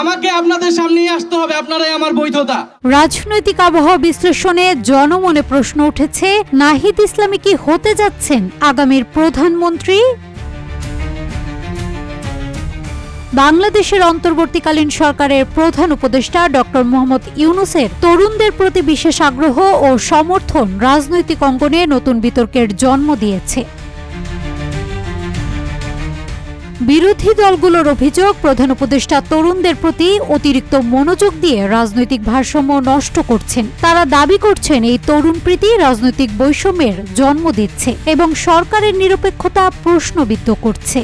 আমাকে আপনাদের সামনে আসতে হবে, আপনারাই আমার বৈধতা। রাজনৈতিক আবহাওয়া বিশ্লেষণে জনমনে প্রশ্ন উঠেছে, নাহিদ ইসলামী কি হতে যাচ্ছেন আগামীর প্রধানমন্ত্রী? বাংলাদেশের অন্তর্বর্তীকালীন সরকারের প্রধান উপদেষ্টা ডক্টর মোহাম্মদ ইউনূসের তরুণদের প্রতি বিশেষ আগ্রহ ও সমর্থন রাজনৈতিক অঙ্গনে নতুন বিতর্কের জন্ম দিয়েছে। বিরোধী দলগুলোর অভিযোগ, প্রধান উপদেষ্টা তরুণদের প্রতি অতিরিক্ত মনোযোগ দিয়ে রাজনৈতিক ভারসাম্য নষ্ট করছেন। তারা দাবি করছেন এই তরুণ প্রীতি রাজনৈতিক বৈষম্যের জন্ম দিচ্ছে এবং সরকারের নিরপেক্ষতা প্রশ্নবিদ্ধ করছে।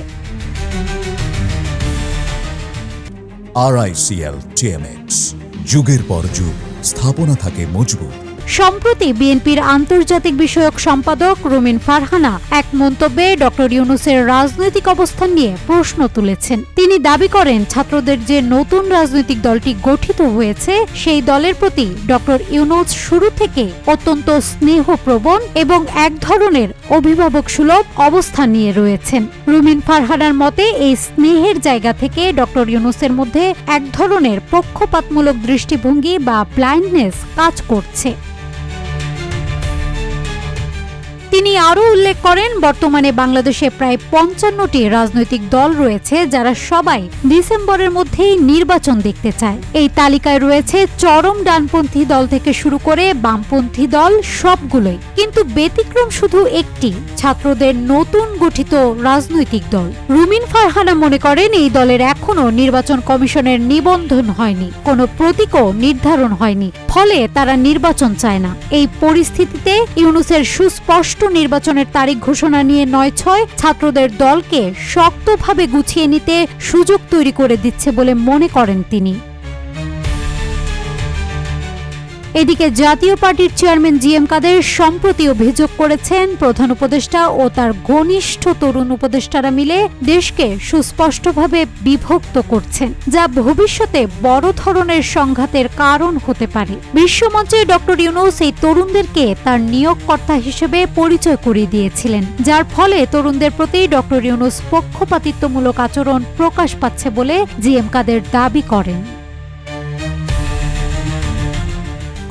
RICL TMX, যুগের পর যুগ স্থাপনা থাকে মজবুত। সম্প্রতি বিএনপির আন্তর্জাতিক বিষয়ক সম্পাদক রুমিন ফারহানা এক মন্তব্যে ডক্টর ইউনূসের রাজনৈতিক অবস্থান নিয়ে প্রশ্ন তুলেছেন। তিনি দাবি করেন, ছাত্রদের যে নতুন রাজনৈতিক দলটি গঠিত হয়েছে সেই দলের প্রতি ডক্টর ইউনূস শুরু থেকে অত্যন্ত স্নেহপ্রবণ এবং এক ধরনের অভিভাবক সুলভ অবস্থান নিয়ে রয়েছেন। রুমিন ফারহানার মতে এই স্নেহের জায়গা থেকে ডক্টর ইউনূসের মধ্যে এক ধরনের পক্ষপাতমূলক দৃষ্টিভঙ্গি বা ব্লাইন্ডনেস কাজ করছে। তিনি আরও উল্লেখ করেন, বর্তমানে বাংলাদেশে প্রায় ৫৫টি রাজনৈতিক দল রয়েছে যারা সবাই ডিসেম্বরের মধ্যেই নির্বাচন দেখতে চায়। এই তালিকায় রয়েছে চরম ডানপন্থী দল থেকে শুরু করে বামপন্থী দল সবগুলোই, কিন্তু ব্যতিক্রম শুধু একটি, ছাত্রদের নতুন গঠিত রাজনৈতিক দল। রুমিন ফারহানা মনে করেন, এই দলের এখনো নির্বাচন কমিশনের নিবন্ধন হয়নি, কোনো প্রতীকও নির্ধারণ হয়নি, ফলে তারা নির্বাচন চায় না। এই পরিস্থিতিতে ইউনূসের সুস্পষ্ট নির্বাচনের তারিখ ঘোষণা নিয়ে ৯/৬ ছাত্রদের দলকে শক্তভাবে গুছিয়ে নিতে সুযোগ তৈরি করে দিচ্ছে বলে মনে করেন তিনি। এদিকে জাতীয় পার্টির চেয়ারম্যান জিএম কাদের সম্প্রতি অভিযোগ করেছেন, প্রধান উপদেষ্টা ও তার ঘনিষ্ঠ তরুণ উপদেষ্টারা মিলে দেশকে সুস্পষ্টভাবে বিভক্ত করছেন, যা ভবিষ্যতে বড় ধরনের সংঘাতের কারণ হতে পারে। বিশ্বমঞ্চে ডক্টর ইউনূস এই তরুণদেরকে তার নিয়োগকর্তা হিসেবে পরিচয় করিয়ে দিয়েছিলেন, যার ফলে তরুণদের প্রতি ডক্টর ইউনূস পক্ষপাতিত্বমূলক আচরণ প্রকাশ পাচ্ছে বলে জিএম কাদের দাবি করেন।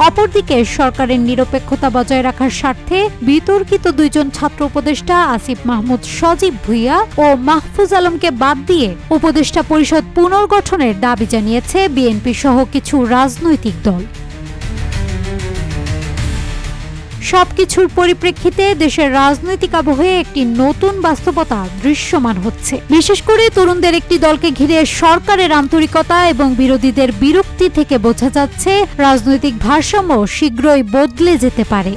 অপরদিকে সরকারের নিরপেক্ষতা বজায় রাখার স্বার্থে বিতর্কিত দুইজন ছাত্র উপদেষ্টা আসিফ মাহমুদ সজীব ভুইয়া ও মাহফুজ আলমকে বাদ দিয়ে উপদেষ্টা পরিষদ পুনর্গঠনের দাবি জানিয়েছে বিএনপি সহ কিছু রাজনৈতিক দল। সবকিছুর পরিপ্রেক্ষিতে দেশের রাজনৈতিক আবহে একটি নতুন বাস্তবতা দৃশ্যমান হচ্ছে। বিশেষ করে তরুণদের একটি দলকে ঘিরে সরকারের আন্তরিকতা এবং বিরোধীদের বিরক্তি থেকে বোঝা যাচ্ছে রাজনৈতিক ভারসাম্য শীঘ্রই বদলে যেতে পারে।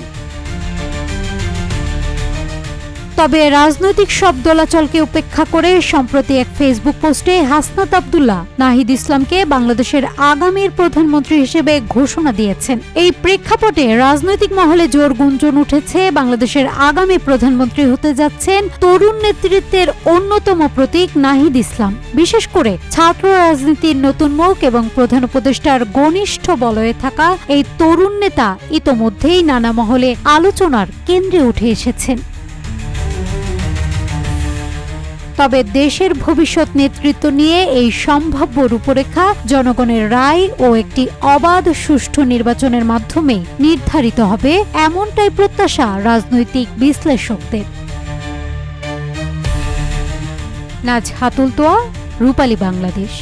তবে রাজনৈতিক সব দোলাচলকে উপেক্ষা করে সম্প্রতি এক ফেসবুক পোস্টে হাসনাত আব্দুল্লাহ নাহিদ ইসলামকে বাংলাদেশের আগামীর প্রধানমন্ত্রী হিসেবে ঘোষণা দিয়েছেন। এই প্রেক্ষাপটে রাজনৈতিক মহলে জোর গুঞ্জন উঠেছে, বাংলাদেশের আগামী প্রধানমন্ত্রী হতে যাচ্ছেন তরুণ নেতৃত্বের অন্যতম প্রতীক নাহিদ ইসলাম। বিশেষ করে ছাত্র রাজনীতির নতুন মুখ এবং প্রধান উপদেষ্টার ঘনিষ্ঠ বলয়ে থাকা এই তরুণ নেতা ইতোমধ্যেই নানা মহলে আলোচনার কেন্দ্রে উঠে এসেছেন। তবে দেশের ভবিষ্যৎ নেতৃত্ব নিয়ে এই সম্ভাব্য রূপরেখা জনগণের রায় ও একটি অবাধ সুষ্ঠু নির্বাচনের মাধ্যমে নির্ধারিত হবে, এমনটাই প্রত্যাশা রাজনৈতিক বিশ্লেষকদের। নাজহাতুল তোয়া, রূপালী বাংলাদেশ।